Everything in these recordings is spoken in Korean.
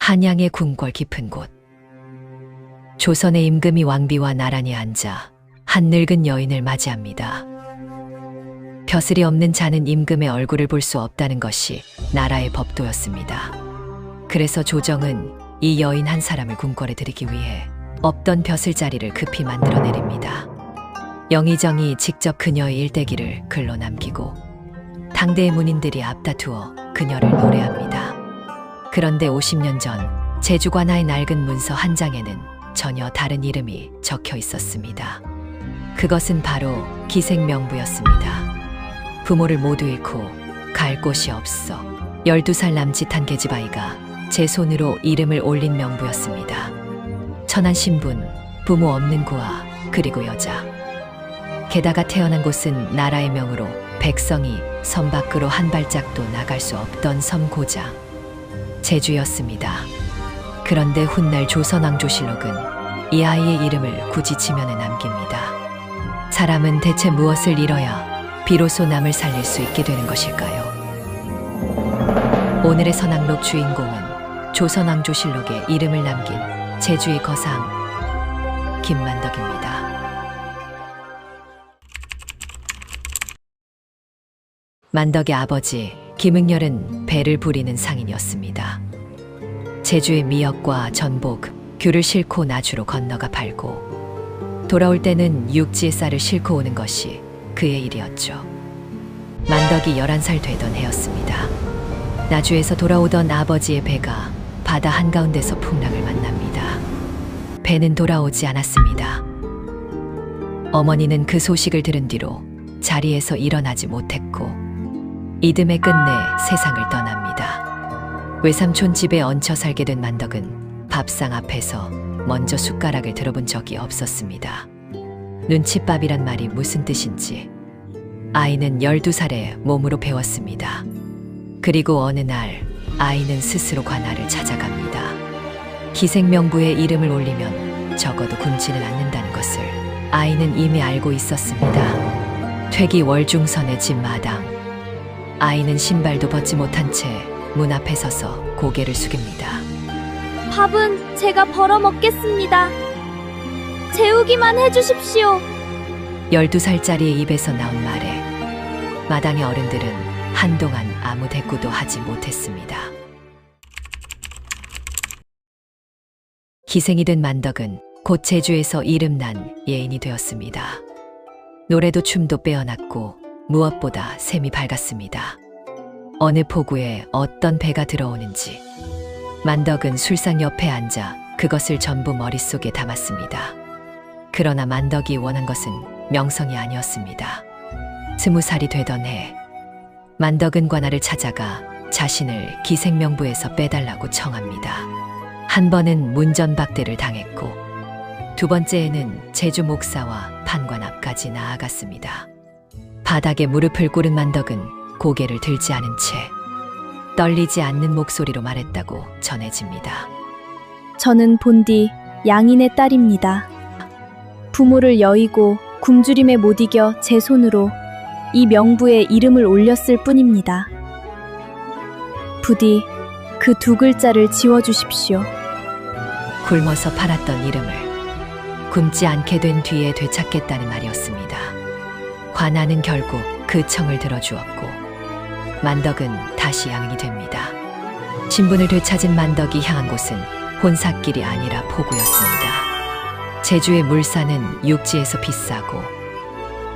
한양의 궁궐 깊은 곳. 조선의 임금이 왕비와 나란히 앉아 한 늙은 여인을 맞이합니다. 벼슬이 없는 자는 임금의 얼굴을 볼 수 없다는 것이 나라의 법도였습니다. 그래서 조정은 이 여인 한 사람을 궁궐에 들이기 위해 없던 벼슬 자리를 급히 만들어내립니다. 영의정이 직접 그녀의 일대기를 글로 남기고 당대의 문인들이 앞다투어 그녀를 노래합니다. 그런데 50년 전 제주 관하의 낡은 문서 한 장에는 전혀 다른 이름이 적혀 있었습니다. 그것은 바로 기생명부였습니다. 부모를 모두 잃고 갈 곳이 없어 12살 남짓한 계집아이가 제 손으로 이름을 올린 명부였습니다. 천한 신분, 부모 없는 고아, 그리고 여자. 게다가 태어난 곳은 나라의 명으로 백성이 섬 밖으로 한 발짝도 나갈 수 없던 섬 고장, 제주였습니다. 그런데 훗날 조선왕조실록은 이 아이의 이름을 굳이 지면에 남깁니다. 사람은 대체 무엇을 잃어야 비로소 남을 살릴 수 있게 되는 것일까요? 오늘의 선왕록 주인공은 조선왕조실록에 이름을 남긴 제주의 거상 김만덕입니다. 만덕의 아버지 김응렬은 배를 부리는 상인이었습니다. 제주의 미역과 전복, 귤을 싣고 나주로 건너가 팔고 돌아올 때는 육지의 쌀을 싣고 오는 것이 그의 일이었죠. 만덕이 11살 되던 해였습니다. 나주에서 돌아오던 아버지의 배가 바다 한가운데서 풍랑을 만납니다. 배는 돌아오지 않았습니다. 어머니는 그 소식을 들은 뒤로 자리에서 일어나지 못했고 이듬해 끝내 세상을 떠납니다. 외삼촌 집에 얹혀 살게 된 만덕은 밥상 앞에서 먼저 숟가락을 들어본 적이 없었습니다. 눈칫밥이란 말이 무슨 뜻인지 아이는 12살에 몸으로 배웠습니다. 그리고 어느 날 아이는 스스로 관아를 찾아갑니다. 기생명부에 이름을 올리면 적어도 굶지는 않는다는 것을 아이는 이미 알고 있었습니다. 퇴기 월중선의 집 마당. 아이는 신발도 벗지 못한 채 문 앞에 서서 고개를 숙입니다. 밥은 제가 벌어 먹겠습니다. 재우기만 해주십시오. 12살짜리의 입에서 나온 말에 마당의 어른들은 한동안 아무 대꾸도 하지 못했습니다. 기생이 된 만덕은 곧 제주에서 이름난 예인이 되었습니다. 노래도 춤도 빼어났고 무엇보다 샘이 밝았습니다. 어느 포구에 어떤 배가 들어오는지 만덕은 술상 옆에 앉아 그것을 전부 머릿속에 담았습니다. 그러나 만덕이 원한 것은 명성이 아니었습니다. 20살이 되던 해 만덕은 관아를 찾아가 자신을 기생명부에서 빼달라고 청합니다. 한 번은 문전박대를 당했고 두 번째에는 제주 목사와 판관 앞까지 나아갔습니다. 바닥에 무릎을 꿇은 만덕은 고개를 들지 않은 채 떨리지 않는 목소리로 말했다고 전해집니다. 저는 본디 양인의 딸입니다. 부모를 여의고 굶주림에 못 이겨 제 손으로 이 명부에 이름을 올렸을 뿐입니다. 부디 그 두 글자를 지워주십시오. 굶어서 팔았던 이름을 굶지 않게 된 뒤에 되찾겠다는 말이었습니다. 관아는 결국 그 청을 들어주었고 만덕은 다시 양인이 됩니다. 신분을 되찾은 만덕이 향한 곳은 혼삿길이 아니라 포구였습니다. 제주의 물산은 육지에서 비싸고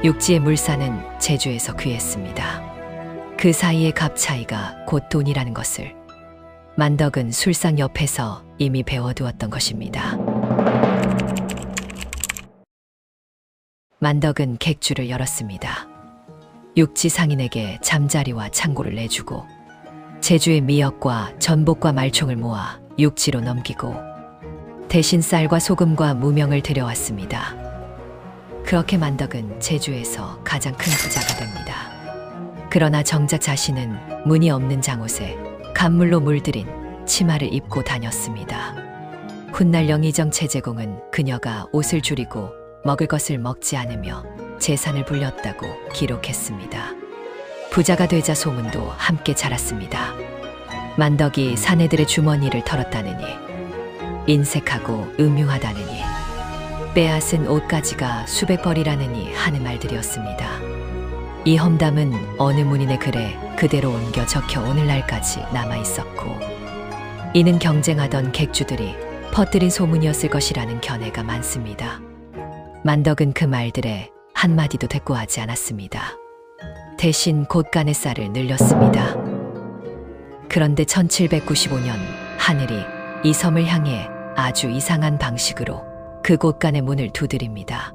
육지의 물산은 제주에서 귀했습니다. 그 사이의 값 차이가 곧 돈이라는 것을 만덕은 술상 옆에서 이미 배워두었던 것입니다. 만덕은 객주를 열었습니다. 육지 상인에게 잠자리와 창고를 내주고 제주의 미역과 전복과 말총을 모아 육지로 넘기고 대신 쌀과 소금과 무명을 들여왔습니다. 그렇게 만덕은 제주에서 가장 큰 부자가 됩니다. 그러나 정작 자신은 무늬 없는 장옷에 간물로 물들인 치마를 입고 다녔습니다. 훗날 영의정 최재공은 그녀가 옷을 줄이고 먹을 것을 먹지 않으며 재산을 불렸다고 기록했습니다. 부자가 되자 소문도 함께 자랐습니다. 만덕이 사내들의 주머니를 털었다느니, 인색하고 음흉하다느니, 빼앗은 옷가지가 수백 벌이라느니 하는 말들이었습니다. 이 험담은 어느 문인의 글에 그대로 옮겨 적혀 오늘날까지 남아있었고, 이는 경쟁하던 객주들이 퍼뜨린 소문이었을 것이라는 견해가 많습니다. 만덕은 그 말들에 한마디도 대꾸하지 않았습니다. 대신 곳간의 쌀을 늘렸습니다. 그런데 1795년 하늘이 이 섬을 향해 아주 이상한 방식으로 그 곳간의 문을 두드립니다.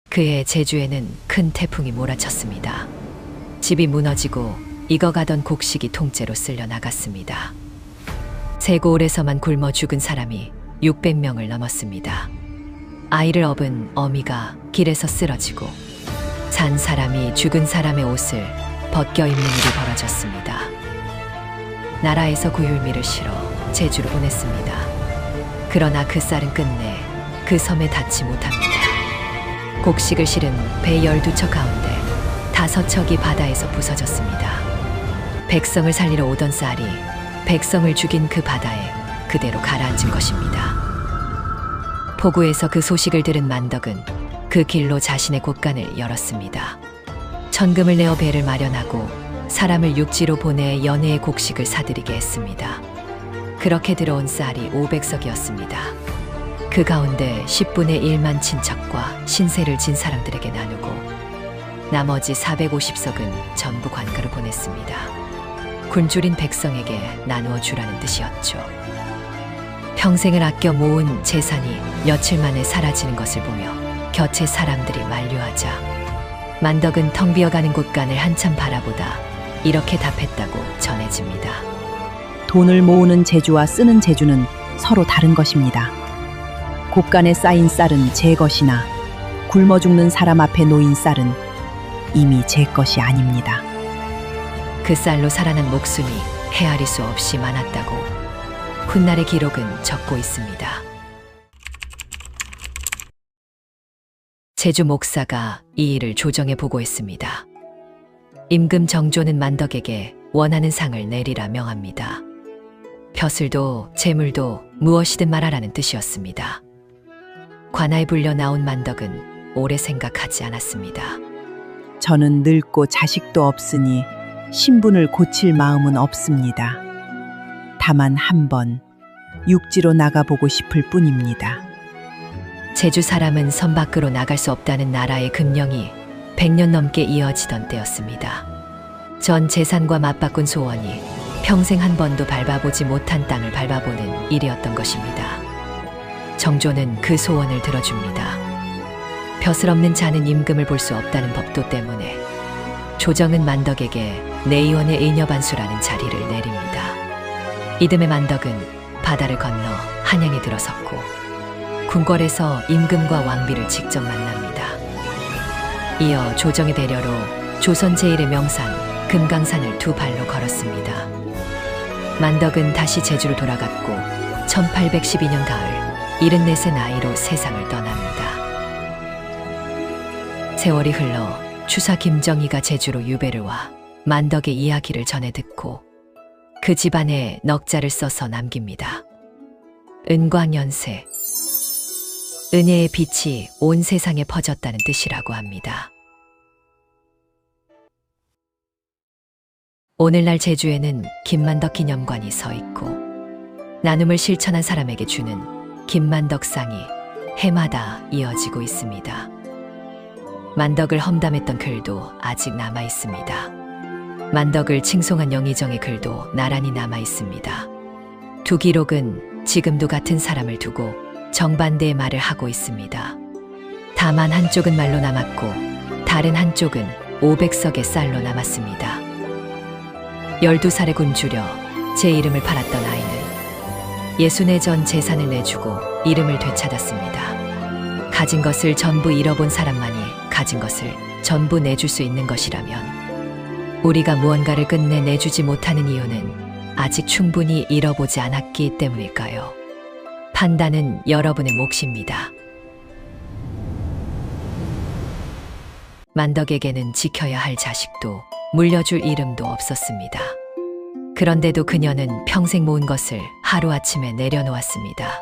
그해 제주에는 큰 태풍이 몰아쳤습니다. 집이 무너지고 익어가던 곡식이 통째로 쓸려 나갔습니다. 세고을에서만 굶어 죽은 사람이 600명을 넘었습니다. 아이를 업은 어미가 길에서 쓰러지고 산 사람이 죽은 사람의 옷을 벗겨 입는 일이 벌어졌습니다. 나라에서 구율미를 실어 제주로 보냈습니다. 그러나 그 쌀은 끝내 그 섬에 닿지 못합니다. 곡식을 실은 배 12척 가운데 5척이 바다에서 부서졌습니다. 백성을 살리러 오던 쌀이 백성을 죽인 그 바다에 그대로 가라앉은 것입니다. 포구에서 그 소식을 들은 만덕은 그 길로 자신의 곳간을 열었습니다. 천금을 내어 배를 마련하고 사람을 육지로 보내 연회의 곡식을 사들이게 했습니다. 그렇게 들어온 쌀이 500석이었습니다. 그 가운데 10분의 1만 친척과 신세를 진 사람들에게 나누고 나머지 450석은 전부 관가로 보냈습니다. 굶주린 백성에게 나누어 주라는 뜻이었죠. 평생을 아껴 모은 재산이 며칠 만에 사라지는 것을 보며 곁의 사람들이 만류하자 만덕은 텅 비어가는 곳간을 한참 바라보다 이렇게 답했다고 전해집니다. 돈을 모으는 재주와 쓰는 재주는 서로 다른 것입니다. 곳간에 쌓인 쌀은 제 것이나 굶어 죽는 사람 앞에 놓인 쌀은 이미 제 것이 아닙니다. 그 쌀로 살아난 목숨이 헤아릴 수 없이 많았다고 훗날의 기록은 적고 있습니다. 제주 목사가 이 일을 조정해 보고했습니다. 임금 정조는 만덕에게 원하는 상을 내리라 명합니다. 벼슬도 재물도 무엇이든 말하라는 뜻이었습니다. 관아에 불려 나온 만덕은 오래 생각하지 않았습니다. 저는 늙고 자식도 없으니 신분을 고칠 마음은 없습니다. 다만 한번 육지로 나가보고 싶을 뿐입니다. 제주 사람은 섬 밖으로 나갈 수 없다는 나라의 금령이 100년 넘게 이어지던 때였습니다. 전 재산과 맞바꾼 소원이 평생 한 번도 밟아보지 못한 땅을 밟아보는 일이었던 것입니다. 정조는 그 소원을 들어줍니다. 벼슬 없는 자는 임금을 볼 수 없다는 법도 때문에 조정은 만덕에게 내의원의 의녀반수라는 자리를 내립니다. 이듬해 만덕은 바다를 건너 한양에 들어섰고 궁궐에서 임금과 왕비를 직접 만납니다. 이어 조정의 배려로 조선 제1의 명산 금강산을 두 발로 걸었습니다. 만덕은 다시 제주로 돌아갔고 1812년 가을 74세 나이로 세상을 떠납니다. 세월이 흘러 추사 김정희가 제주로 유배를 와 만덕의 이야기를 전해 듣고 그 집안에 넉자를 써서 남깁니다. 은광연세, 은혜의 빛이 온 세상에 퍼졌다는 뜻이라고 합니다. 오늘날 제주에는 김만덕 기념관이 서 있고 나눔을 실천한 사람에게 주는 김만덕상이 해마다 이어지고 있습니다. 만덕을 험담했던 글도 아직 남아 있습니다. 만덕을 칭송한 영의정의 글도 나란히 남아 있습니다. 두 기록은 지금도 같은 사람을 두고 정반대의 말을 하고 있습니다. 다만 한쪽은 말로 남았고 다른 한쪽은 500석의 쌀로 남았습니다. 12살에 굶주려 제 이름을 팔았던 아이는 60내 전 재산을 내주고 이름을 되찾았습니다. 가진 것을 전부 잃어본 사람만이 가진 것을 전부 내줄 수 있는 것이라면 우리가 무언가를 끝내 내주지 못하는 이유는 아직 충분히 잃어보지 않았기 때문일까요? 판단은 여러분의 몫입니다. 만덕에게는 지켜야 할 자식도 물려줄 이름도 없었습니다. 그런데도 그녀는 평생 모은 것을 하루아침에 내려놓았습니다.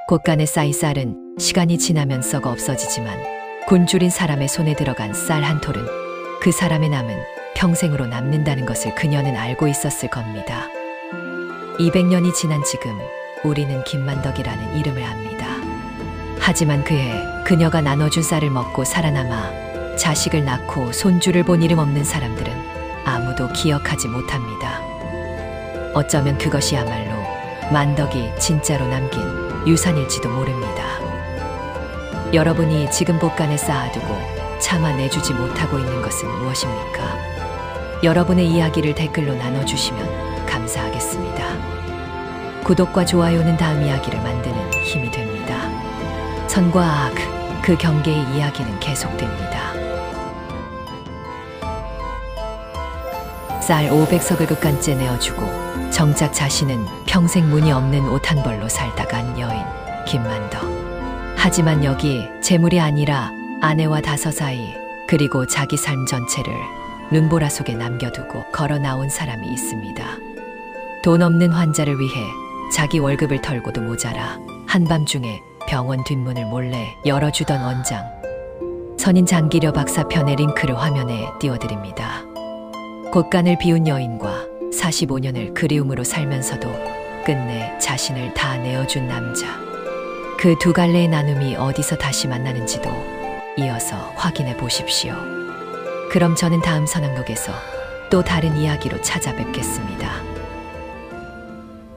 곳간에 쌓인 쌀은 시간이 지나면 썩어 없어지지만 굶주린 사람의 손에 들어간 쌀 한 톨은 그 사람의 남은 평생으로 남는다는 것을 그녀는 알고 있었을 겁니다. 200년이 지난 지금 우리는 김만덕이라는 이름을 압니다. 하지만 그해 그녀가 나눠준 쌀을 먹고 살아남아 자식을 낳고 손주를 본 이름 없는 사람들은 아무도 기억하지 못합니다. 어쩌면 그것이야말로 만덕이 진짜로 남긴 유산일지도 모릅니다. 여러분이 지금 곳간에 쌓아두고 차마 내주지 못하고 있는 것은 무엇입니까? 여러분의 이야기를 댓글로 나눠주시면 감사하겠습니다. 구독과 좋아요는 다음 이야기를 만드는 힘이 됩니다. 선과 악, 그 경계의 이야기는 계속됩니다. 쌀 500석을 끝간째 내어주고 정작 자신은 평생 문이 없는 옷 한 벌로 살다간 여인 김만덕. 하지만 여기 재물이 아니라 아내와 다서사이 그리고 자기 삶 전체를 눈보라 속에 남겨두고 걸어 나온 사람이 있습니다. 돈 없는 환자를 위해 자기 월급을 털고도 모자라 한밤중에 병원 뒷문을 몰래 열어주던 원장. 선인 장기려 박사편의 링크를 화면에 띄워드립니다. 곳간을 비운 여인과 45년을 그리움으로 살면서도 끝내 자신을 다 내어준 남자. 그 두 갈래의 나눔이 어디서 다시 만나는지도 이어서 확인해 보십시오. 그럼 저는 다음 선악록에서 또 다른 이야기로 찾아뵙겠습니다.